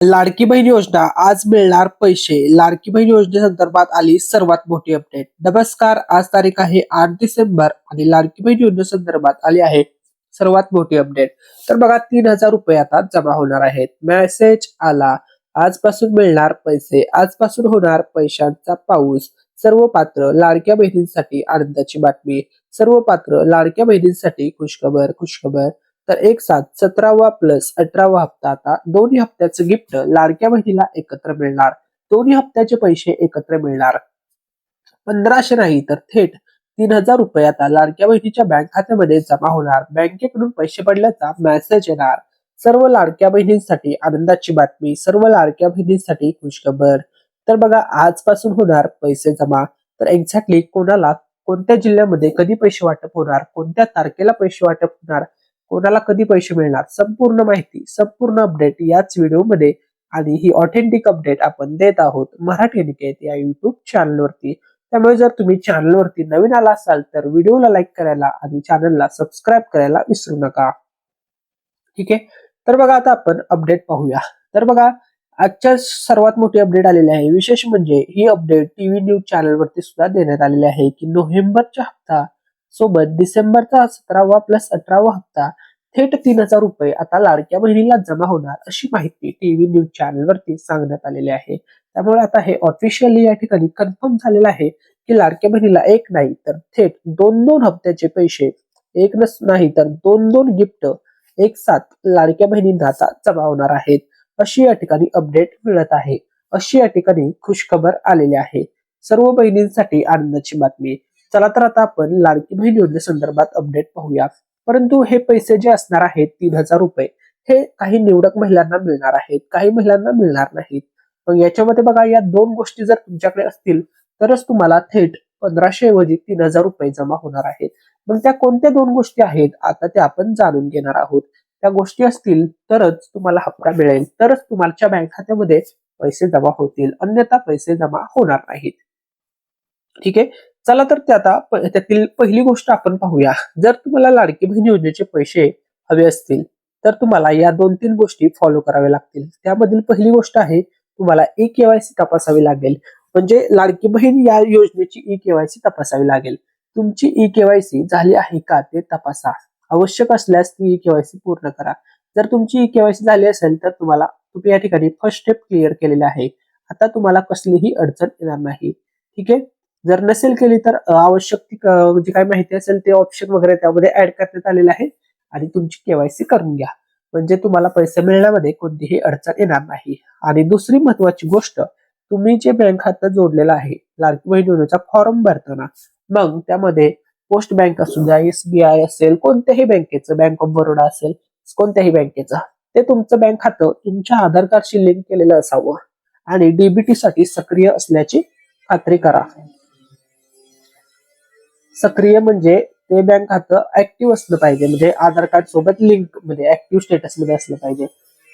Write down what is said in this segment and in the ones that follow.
लाडकी बहीण योजना आज मिळणार पैसे. लाडकी बहीण योजनेसंदर्भात आली सर्वात मोठी अपडेट. नमस्कार, आज तारीख आहे 8 डिसेंबर आणि लाडकी बहीण योजनेसंदर्भात आली आहे सर्वात मोठी अपडेट. तर बघा, 3,000 रुपये आता जमा होणार आहेत. मेसेज आला, आजपासून मिळणार पैसे, आजपासून होणार पैशांचा पाऊस. सर्व पात्र लाडक्या बहिणींसाठी आनंदाची बातमी. सर्व पात्र लाडक्या बहिणींसाठी खुशखबर खुशखबर. तर एक साथ 17वा प्लस 18वा हप्ता, आता दोन्ही हप्त्याचं गिफ्ट लाडक्या बहिणीला एकत्र मिळणार. दोन्ही हप्त्याचे पैसे एकत्र मिळणार. 1500 नाही तर थेट 3,000 रुपये आता लाडक्या बहिणीच्या बँक खात्यामध्ये जमा होणार. बँकेकडून पैसे पडल्याचा मेसेज येणार. सर्व लाडक्या बहिणींसाठी आनंदाची बातमी. सर्व लाडक्या बहिणींसाठी खुशखबर. तर बघा, आजपासून होणार पैसे जमा. तर एक्झॅक्टली कोणाला, कोणत्या जिल्ह्यामध्ये कधी पैसे वाटप होणार, कोणत्या तारखेला पैसे वाटप होणार, कोणाला कधी पैसे मिळणार, संपूर्ण माहिती, संपूर्ण अपडेट याच व्हिडिओमध्ये. आणि ही ऑथेंटिक अपडेट आपण देत आहोत मराठी अनिकेत या युट्यूब चॅनलवरती. त्यामुळे जर तुम्ही चॅनलवरती नवीन आला असाल तर व्हिडिओला लाईक करायला आणि चॅनलला सबस्क्राईब करायला विसरू नका. ठीक आहे, तर बघा आता आपण अपडेट पाहूया. तर बघा, आजच्या सर्वात मोठी अपडेट आलेली आहे. विशेष म्हणजे ही अपडेट टीव्ही न्यूज चॅनलवरती सुद्धा देण्यात आलेली आहे की नोव्हेंबरच्या हप्ता सोबत डिसेंबरचा 17वा प्लस 18वा हप्ता थेट 3,000 रुपये आता लाडक्या बहिणीला जमा होणार, अशी माहिती टीव्ही न्यूज चॅनलवरती सांगण्यात आलेली आहे. त्यामुळे आता हे ऑफिशियली या ठिकाणी कन्फर्म झालेलं आहे की लाडक्या बहिणीला एक नाही तर थेट दोन दोन हप्त्याचे पैसे, एक नाही तर दोन दोन गिफ्ट एक साथ लाडक्या बहिणींना आता जमा होणार आहेत, अशी या ठिकाणी अपडेट मिळत आहे. अशी या ठिकाणी खुशखबर आलेली आहे. सर्व बहिणींसाठी आनंदाची बातमी. चला तर आता आपण लाडकी बहीण योजनेसंदर्भात अपडेट पाहूया. परंतु हे पैसे जे असणार आहेत 3,000 रुपये, हे काही निवडक महिलांना मिळणार आहेत, काही महिलांना मिळणार नाहीत. मग याच्यामध्ये बघा, या दोन गोष्टी जर तुमच्याकडे असतील तरच तुम्हाला थेट 1,500 ऐवजी 3,000 रुपये जमा होणार आहेत. मग त्या कोणत्या दोन गोष्टी आहेत, आता त्या आपण जाणून घेणार आहोत. त्या गोष्टी असतील तरच तुम्हाला हप्ता मिळेल, तरच तुमच्या बँक खात्यामध्ये पैसे जमा होतील, अन्यथा पैसे जमा होणार नाहीत. ठीक आहे, चला तर ते आता त्यातील पहिली गोष्ट आपण पाहूया. जर तुम्हाला लाडकी बहीण योजनेचे पैसे हवे असतील तर तुम्हाला या 2-3 गोष्टी फॉलो कराव्या लागतील. त्यामधील पहिली गोष्ट आहे, तुम्हाला ई-केवायसी तपासावी लागेल. म्हणजे लाडकी बहीण या योजनेची ई-केवायसी तपासावी लागेल. तुमची ई-केवायसी झाली आहे का ते तपासा. आवश्यक असल्यास ती ई-केवायसी पूर्ण करा. जर तुमची ई-केवायसी झाली असेल तर तुम्ही या ठिकाणी फर्स्ट स्टेप क्लिअर केलेला आहे. आता तुम्हाला कसलीही अडचण येणार नाही. ठीक आहे, जर नसेल केली तर आवश्यक जी काही माहिती असेल ते ऑप्शन वगैरे त्यामध्ये ऍड करण्यात आलेलं आहे आणि तुमची केवायसी करून घ्या. म्हणजे तुम्हाला पैसे मिळण्यामध्ये कोणतीही अडचण येणार नाही. आणि दुसरी महत्वाची गोष्ट, तुम्ही जे बँक खातं जोडलेलं आहे लाडकी बहीण योजनेचा फॉर्म भरताना, मग त्यामध्ये पोस्ट बँक असू द्या, SBI असेल, कोणत्याही बँकेचं, बँक ऑफ बरोडा असेल, कोणत्याही बँकेचं, ते तुमचं बँक खातं तुमच्या आधार कार्डशी लिंक केलेलं असावं आणि डीबीटी साठी सक्रिय असल्याची खात्री करा. सक्रिय म्हणजे ते बँक खातं ऍक्टिव्ह असलं पाहिजे, म्हणजे आधार कार्ड सोबत लिंक मध्ये ऍक्टिव्ह स्टेटस मध्ये असलं पाहिजे.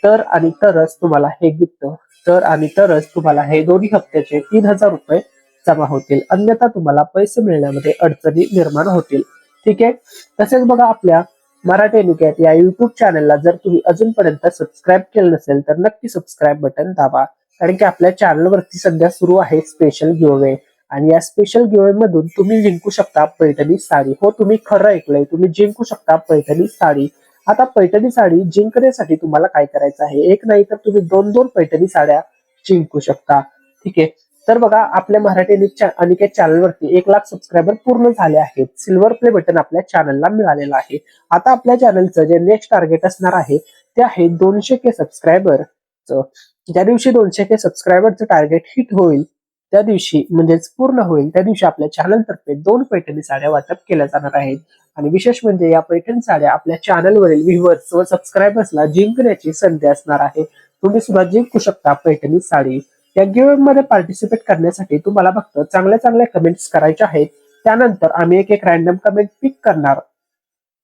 तर आणि तरच तुम्हाला हे गिफ्ट, तर आणि तरच तुम्हाला हे दोन्ही हप्त्याचे 3,000 रुपये जमा होतील, अन्यथा तुम्हाला पैसे मिळण्यामध्ये अडचणी निर्माण होतील. ठीक आहे, तसेच बघा, आपल्या मराठी अनिकेत या युट्यूब चॅनलला जर तुम्ही अजूनपर्यंत सबस्क्राईब केलं नसेल तर नक्की सबस्क्राईब बटन दाबा. कारण की आपल्या चॅनलवरती सध्या सुरू आहे स्पेशल गिव्हअवे आणि या स्पेशल गिव्हअवे मधून तुम्ही जिंकू शकता पैठणी साडी. हो, तुम्ही खरं ऐकलंय, तुम्ही जिंकू शकता पैठणी साडी. आता पैठणी साडी जिंकण्यासाठी तुम्हाला काय करायचं आहे, एक नाही तर तुम्ही 2-2 पैठणी साड्या जिंकू शकता. ठीक आहे, तर बघा, आपल्या मराठी अनिकेत चॅनलवरती 1 लाख सबस्क्रायबर पूर्ण झाले आहेत. सिल्वर प्ले बटन आपल्या चॅनलला मिळालेलं आहे. आता आपल्या चॅनलचं जे नेक्स्ट टार्गेट असणार आहे ते आहे 200K सबस्क्रायबर. ज्या दिवशी 200K सबस्क्रायबरचं टार्गेट हिट होईल त्या दिवशी, म्हणजेच पूर्ण होईल त्या दिवशी, आपल्या चॅनलतर्फे 2 पैठणी साड्या वाटप केल्या जाणार आहेत. आणि विशेष म्हणजे या पैठणी साड्या आपल्या चॅनलवरील व्ह्यूअर्स व सबस्क्रायबर्सला जिंकण्याची संधी असणार आहे. तुम्ही सुद्धा जिंकू शकता पैठणी साडी. या गिव्हअवे मध्ये पार्टिसिपेट करण्यासाठी तुम्हाला फक्त चांगल्या चांगल्या कमेंट्स करायच्या आहेत. त्यानंतर आम्ही एक रॅन्डम कमेंट पिक करणार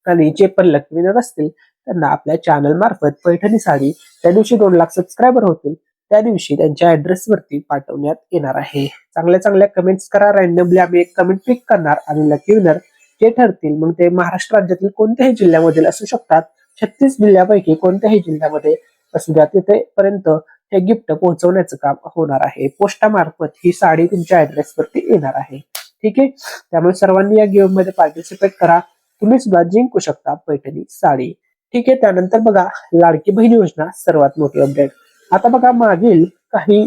आणि जे पण लकी विनर असतील त्यांना आपल्या चॅनल मार्फत पैठणी साडी त्या दिवशी 2 लाख सबस्क्रायबर होतील त्या दिवशी त्यांच्या ऍड्रेस वरती पाठवण्यात येणार आहे. चांगल्या चांगल्या कमेंट्स करा. रॅन्डमली आम्ही एक कमेंट पिक करणार आणि लकी विनर जे ठरतील, मग ते महाराष्ट्र राज्यातील कोणत्याही जिल्ह्यामधील असू शकतात, 36 जिल्ह्यापैकी कोणत्याही जिल्ह्यामध्ये असू द्या, तिथे पर्यंत हे गिफ्ट पोहोचवण्याचं काम होणार आहे. पोस्टामार्फत ही साडी तुमच्या ऍड्रेसवरती येणार आहे. ठीक आहे, त्यामुळे सर्वांनी या गेम मध्ये पार्टिसिपेट करा. तुम्ही सुद्धा जिंकू शकता पैठणी साडी. ठीक आहे, त्यानंतर बघा लाडकी बहीण योजना सर्वात मोठी अपडेट. आता बघा मागील काही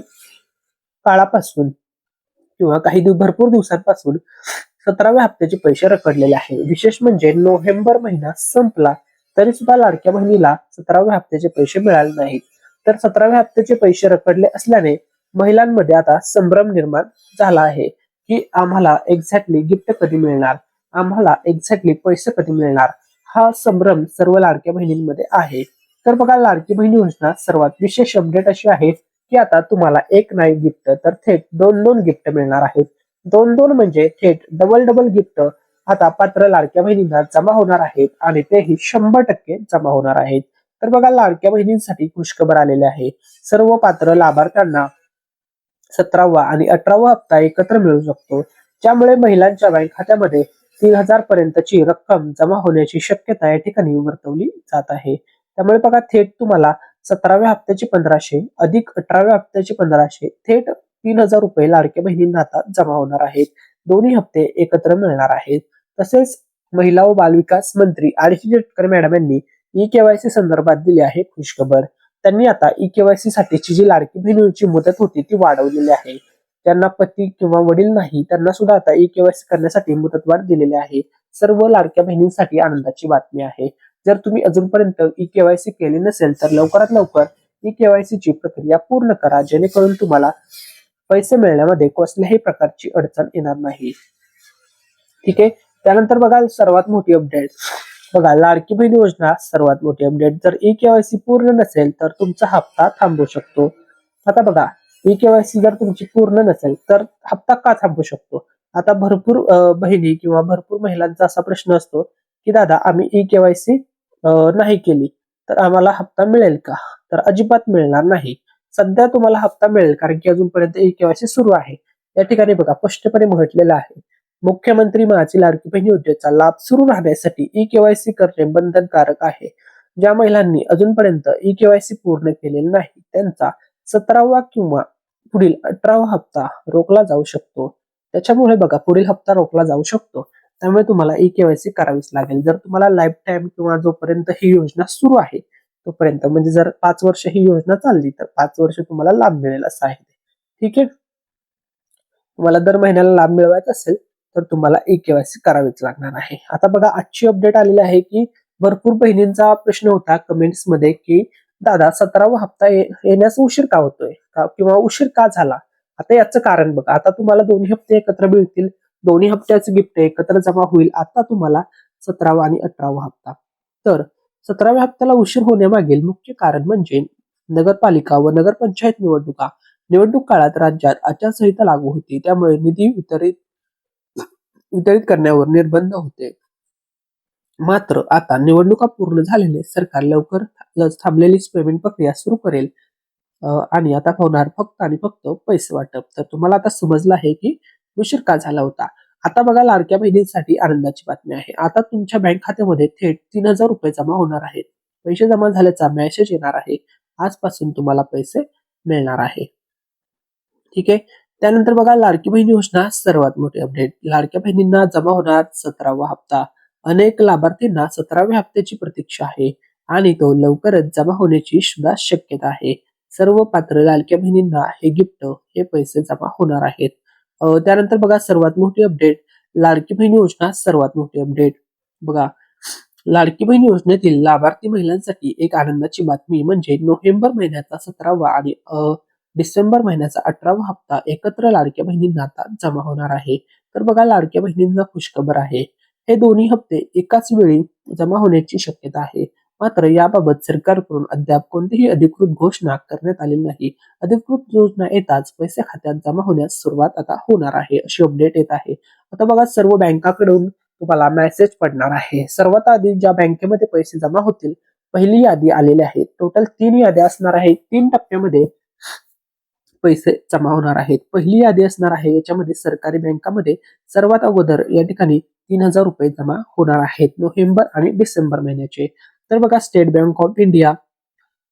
काळापासून किंवा भरपूर दिवसांपासून 17व्या हप्त्याचे पैसे रखडलेले आहे. विशेष म्हणजे नोव्हेंबर महिना संपला तरी सुद्धा लाडक्या बहिणीला 17व्या हप्त्याचे पैसे मिळाले नाहीत. तर 17व्या हप्त्याचे पैसे रखडले असल्याने महिलांमध्ये आता संभ्रम निर्माण झाला आहे की आम्हाला एक्झॅक्टली गिफ्ट कधी मिळणार, आम्हाला एक्झॅक्टली पैसे कधी मिळणार, हा संभ्रम सर्व लाडक्या बहिणींमध्ये आहे. तर बघा लाडकी बहीण योजना सर्वात विशेष अपडेट अशी आहे की आता तुम्हाला एक नाही गिफ्ट तर थेट दोन गिफ्ट मिळणार आहेत. दोन म्हणजे थेट डबल गिफ्ट आता पात्र लाडक्या बहिणींना जमा होणार आहेत आणि तेही 100% जमा होणार आहेत. तर बघा लाडक्या बहिणींसाठी खुशखबर आलेले आहे. सर्व पात्र लाभार्थ्यांना 17वा आणि 18वा हप्ता एकत्र मिळू शकतो, ज्यामुळे महिलांच्या बँक खात्यामध्ये 3000 पर्यंतची रक्कम जमा होण्याची शक्यता या ठिकाणी वर्तवली जात आहे. त्यामुळे बघा थेट तुम्हाला 17व्या हप्त्याची 1500 अधिक 18व्या हप्त्याची 1500 थेट 3000 रुपये लाडक्या बहिणींना आता जमा होणार आहेत. दोन्ही हप्ते एकत्र मिळणार आहेत. तसेच महिला व बालविकास मंत्री आरती शेट्टी मॅडम यांनी ई-केवायसी संदर्भात दिली आहे खुशखबर. त्यांनी आता ई-केवायसी साठीची जी लाडकी बहिणीची मुदत होती ती वाढवलेली आहे. ज्यांना पती किंवा वडील नाही त्यांना सुद्धा आता ई-केवायसी करण्यासाठी मुदतवाढ दिलेली आहे. सर्व लाडक्या बहिणींसाठी आनंदाची बातमी आहे. जर तुम्ही अजूनपर्यंत ई-केवायसी केली नसेल तर लवकरात लवकर ई-केवायसी ची प्रक्रिया पूर्ण करा, जेणेकरून तुम्हाला पैसे मिळण्यामध्ये कसल्याही प्रकारची अडचण येणार नाही. ठीक आहे, त्यानंतर बघा सर्वात मोठी अपडेट. बघा लाडकी बहीण योजना सर्वात मोठी अपडेट. जर ई-केवायसी पूर्ण नसेल तर तुमचा हप्ता थांबू शकतो. आता बघा ई-केवायसी जर तुमची पूर्ण नसेल तर हप्ता का थांबू शकतो. आता भरपूर बहिणी किंवा भरपूर महिलांचा असा प्रश्न असतो की दादा आम्ही ई-केवायसी नाही केली तर आम्हाला हप्ता मिळेल का. तर अजिबात मिळणार नाही. सध्या तुम्हाला हप्ता मिळेल कारण की अजूनपर्यंत ई-केवायसी सुरू आहे. या ठिकाणी बघा स्पष्टपणे म्हटलेलं आहे मुख्यमंत्री माझी लाडकी बहीण योजनेचा लाभ सुरू राहण्यासाठी ई-केवायसी करणे बंधनकारक आहे. ज्या महिलांनी अजूनपर्यंत ई-केवायसी पूर्ण केलेले नाही त्यांचा 17वा किंवा पुढील 18वा हप्ता रोखला जाऊ शकतो. त्याच्यामुळे बघा पुढील हप्ता रोखला जाऊ शकतो. त्यामुळे तुम्हाला ई-केवायसी करावीच लागेल. जर तुम्हाला लाईफ टाइम किंवा जोपर्यंत ही योजना सुरू आहे तोपर्यंत, म्हणजे जर 5 वर्ष ही योजना चालली तर 5 वर्ष तुम्हाला लाभ मिळेल असं आहे. ठीक आहे, तुम्हाला दर महिन्याला लाभ मिळवायचा असेल तर तुम्हाला ई-केवायसी करावीच लागणार आहे. आता बघा आजची अपडेट आलेली आहे की भरपूर बहिणींचा प्रश्न होता कमेंट्स मध्ये की दादा 17वा हप्ता येण्यास उशीर का होतोय किंवा उशीर का झाला. आता याचं कारण बघा, आता तुम्हाला दोन्ही हप्ते एकत्र मिळतील, दोन्ही हप्त्याचे गिफ्ट एकत्र जमा होईल. आता तुम्हाला 17वा आणि 18वा हप्ता. तर 17व्या हप्त्याला उशीर होण्यामागील मुख्य कारण म्हणजे नगरपालिका व नगरपंचायत निवडणूक काळात राज्यात आचारसंहिता लागू होती, त्यामुळे निधी वितरित करण्यावर निर्बंध होते. मात्र आता निवडणुका पूर्ण झाल्याने सरकार लवकरच थांबलेली पेमेंट प्रक्रिया सुरू करेल आणि आता होणार फक्त आणि फक्त पैसे वाटप. तर तुम्हाला आता समजलं आहे की उशीर का झाला होता. आता बघा लाडक्या बहिणींसाठी आनंदाची बातमी आहे. आता तुमच्या बँक खात्यामध्ये थेट 3000 रुपये जमा होणार आहेत. पैसे जमा झाल्याचा मेसेज येणार आहे. आजपासून तुम्हाला पैसे मिळणार आहे. ठीक आहे, त्यानंतर बघा लाडकी बहीण योजना सर्वात मोठी अपडेट. लाडक्या बहिणींना जमा होणार 17वा हप्ता. अनेक लाभार्थींना 17व्या हप्त्याची प्रतीक्षा आहे आणि तो लवकरच जमा होण्याची सुद्धा शक्यता आहे. सर्व पात्र लाडक्या बहिणींना हे गिफ्ट हे पैसे जमा होणार आहेत. त्यानंतर बघा सर्वात मोठी अपडेट लाडकी बहीण योजना सर्वात मोठी अपडेट. बघा लाडकी बहीण योजनेतील लाभार्थी महिलांसाठी एक आनंदाची बातमी म्हणजे नोव्हेंबर महिन्याचा 17वा आणि डिसेंबर महिन्याचा 18वा हप्ता एकत्र लाडक्या बहिणींना आता जमा होणार आहे. तर बघा लाडक्या बहिणींना खुशखबर आहे. हे दोन्ही हप्ते एकाच वेळी जमा होण्याची शक्यता आहे. मात्र याबाबत सरकारकडून अद्याप कोणतीही अधिकृत घोषणा करण्यात आली नाही. अधिकृत योजना येताच पैसे खात्यात जमा होण्यास सुरुवात आता होणार आहे अशी अपडेट येत आहे. आता बघा सर्व बँकाकडून तुम्हाला मेसेज पडणार आहे. सर्वात आधी ज्या बँकेमध्ये पैसे जमा होतील पहिली यादी आलेली आहे. टोटल 3 याद्या असणार आहेत. 3 टप्प्यामध्ये पैसे जमा होणार आहेत. पहिली यादी असणार आहे याच्यामध्ये सरकारी बँकामध्ये सर्वात अगोदर या ठिकाणी 3000 रुपये जमा होणार आहेत नोव्हेंबर आणि डिसेंबर महिन्याचे. तर बघा स्टेट बँक ऑफ इंडिया,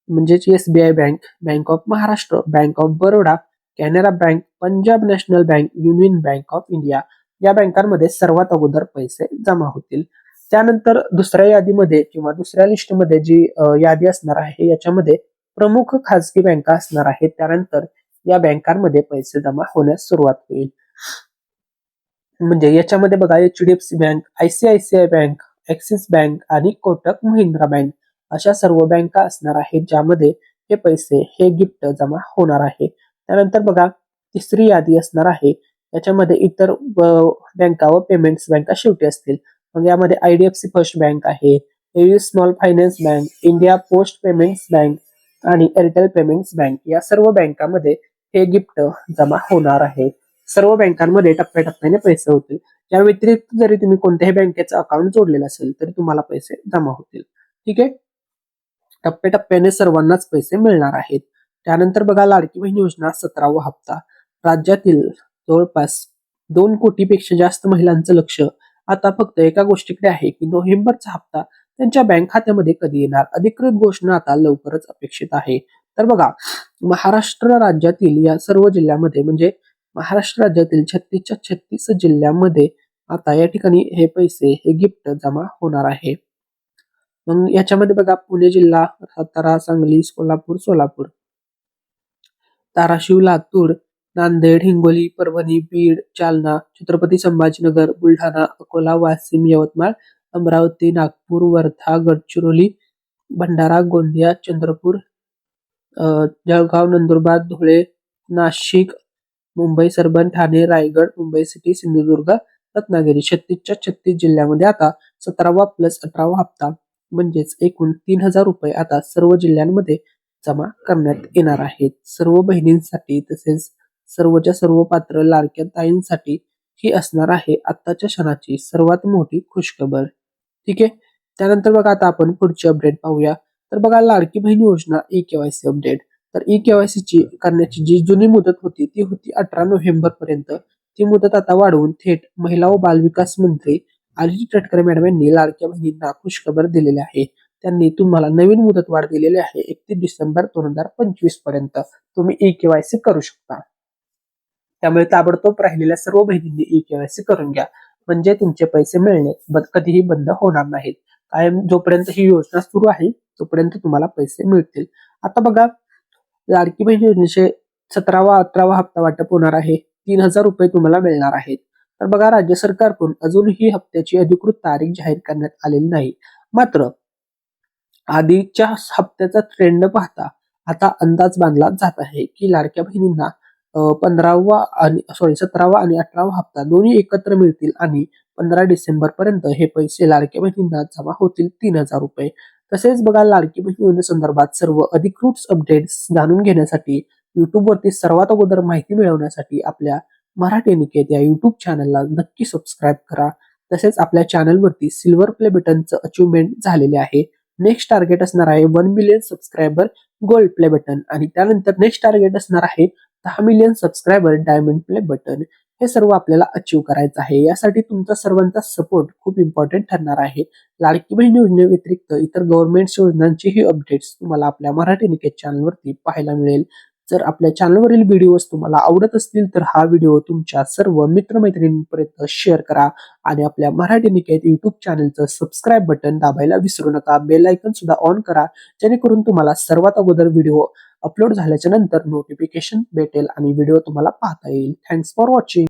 म्हणजेच SBI bank, bank of Maharashtra, bank of Baroda, Canara bank, Punjab national bank, union bank of India या बँकांमध्ये सर्वात अगोदर पैसे जमा होतील. त्यानंतर दुसऱ्या यादीमध्ये किंवा दुसऱ्या लिस्टमध्ये जी यादी असणार आहे याच्यामध्ये प्रमुख खाजगी बँका असणार आहेत. त्यानंतर या बँकांमध्ये पैसे जमा होण्यास सुरुवात होईल. म्हणजे याच्यामध्ये बघा HDFC bank, ICICI bank, axis bank आणि कोटक महिंद्रा बँक अशा सर्व बँका असणार आहेत ज्यामध्ये हे पैसे हे गिफ्ट जमा होणार आहे. त्यानंतर बघा तिसरी यादी असणार आहे याच्यामध्ये इतर बँका व पेमेंट्स बँका शेवटी असतील. मग यामध्ये IDFC फर्स्ट बँक आहे, AU small finance bank, India post payments bank आणि एअरटेल पेमेंट्स बँक या सर्व बँकांमध्ये हे गिफ्ट जमा होणार आहे. सर्व बँकांमध्ये टप्प्याटप्प्याने पैसे होतील. या व्यतिरिक्त जरी तुम्ही कोणत्याही बँकेचं अकाउंट जोडलेलं असेल तरी तुम्हाला पैसे जमा होतील. ठीक आहे, टप्प्याटप्प्याने सर्वांनाच पैसे मिळणार आहेत. त्यानंतर बघा लाडकी बहीण योजना 17वा हप्ता. राज्यातील जवळपास 2 कोटीपेक्षा जास्त महिलांचं लक्ष आता फक्त एका गोष्टीकडे आहे की नोव्हेंबरचा हप्ता त्यांच्या बँक खात्यामध्ये कधी येणार. अधिकृत घोषणा आता लवकरच अपेक्षित आहे. तर बघा महाराष्ट्र राज्यातील या सर्व जिल्ह्यामध्ये म्हणजे महाराष्ट्र राज्यातील 36च्या 36 जिल्ह्यामध्ये आता या ठिकाणी हे पैसे हे गिफ्ट जमा होणार आहे. मग याच्यामध्ये बघा पुणे जिल्हा, सातारा, सांगली, कोल्हापूर, सोलापूर, धाराशिव, लातूर, नांदेड, हिंगोली, परभणी, बीड, जालना, छत्रपती संभाजीनगर, बुलढाणा, अकोला, वाशिम, यवतमाळ, अमरावती, नागपूर, वर्धा, गडचिरोली, भंडारा, गोंदिया, चंद्रपूर, जळगाव, नंदुरबार, धुळे, नाशिक, मुंबई, सरबन, ठाणे, रायगड, मुंबई सिटी, सिंधुदुर्ग, रत्नागिरी 36च्या 36 जिल्ह्यामध्ये आता 17वा प्लस 18वा हप्ता म्हणजेच एकूण 3000 रुपये आता सर्व जिल्ह्यांमध्ये जमा करण्यात येणार आहेत. सर्व बहिणींसाठी तसेच सर्वच्या सर्व पात्र लाडक्या ताईंसाठी ही असणार आहे आत्ताच्या क्षणाची सर्वात मोठी खुशखबर. ठीक आहे, त्यानंतर बघा आता आपण पुढची अपडेट पाहूया. तर बघा लाडकी बहीण योजना eKYC अपडेट. तर eKYC ची करण्याची जी जुनी मुदत होती ती होती 18 नोव्हेंबर पर्यंत. ती मुदत आता वाढवून थेट महिला व बालविकास मंत्री आदिती तटकरे मॅडम यांनी लाडक्या बहिणींना खुशखबर दिलेली आहे. त्यांनी तुम्हाला नवीन मुदत वाढ दिलेली आहे 31 डिसेंबर 2025 पर्यंत तुम्ही eKYC करू शकता. त्यामुळे ताबडतोब राहिलेल्या सर्व बहिणींनी eKYC करून घ्या म्हणजे तुमचे पैसे मिळणे कधीही बंद होणार नाहीत. कायम जोपर्यंत ही योजना सुरू आहे तोपर्यंत तुम्हाला पैसे मिळतील. आता बघा लाडकी बहीण योजनेचे 17वा 18वा हप्ता वाटप होणार आहे. 3000 रुपये तुम्हाला मिळणार आहेत. तर बघा राज्य सरकारकडून अजूनही हप्त्याची अधिकृत तारीख जाहीर करण्यात आलेली नाही. मात्र आधीच्या हप्त्याचा ट्रेंड पाहता आता अंदाज बांधला जात आहे की लाडक्या बहिणींना 17वा आणि 18वा हप्ता दोन्ही एकत्र मिळतील आणि 15 डिसेंबर पर्यंत हे पैसे लाडक्या बहिणींना जमा होतील 3000 रुपये. तसेच बघा लाडकी बहीण योजनेसंदर्भात सर्व अधिकृत अपडेट्स जाणून घेण्यासाठी युट्यूब वरती सर्वात अगोदर माहिती मिळवण्यासाठी आपल्या मराठी निकेत या युट्यूब चॅनलला नक्की सबस्क्राईब करा. तसेच आपल्या चॅनलवरती सिल्वर प्ले बटनचं अचिव्हमेंट झालेले आहे. नेक्स्ट टार्गेट असणार आहे 1 million subscriber gold play button आणि त्यानंतर नेक्स्ट टार्गेट असणार आहे 10 million subscriber diamond play button. हे सर्व आपल्याला अचीव करायचं आहे. यासाठी तुमचा सर्वांचा सपोर्ट खूप इम्पॉर्टंट ठरणार आहे. लाडकी बहीण योजने व्यतिरिक्त इतर गव्हर्नमेंट योजनांचीही अपडेट्स तुम्हाला आपल्या मराठी निकेत चॅनलवरती पाहायला मिळेल. जर आपल्या चॅनलवरील व्हिडिओज तुम्हाला आवडत असतील तर हा व्हिडिओ तुमच्या सर्व मित्रमैत्रिणींपर्यंत शेअर करा आणि आपल्या Marathi Niket YouTube चॅनलचं subscribe button दाबायला विसरू नका. बेल आयकन सुद्धा ऑन करा जेणेकरून तुम्हाला सर्वात अगोदर व्हिडिओ अपलोड झाल्याच्या नंतर नोटिफिकेशन भेटेल आणि व्हिडिओ तुम्हाला पाहता येईल. Thanks for watching.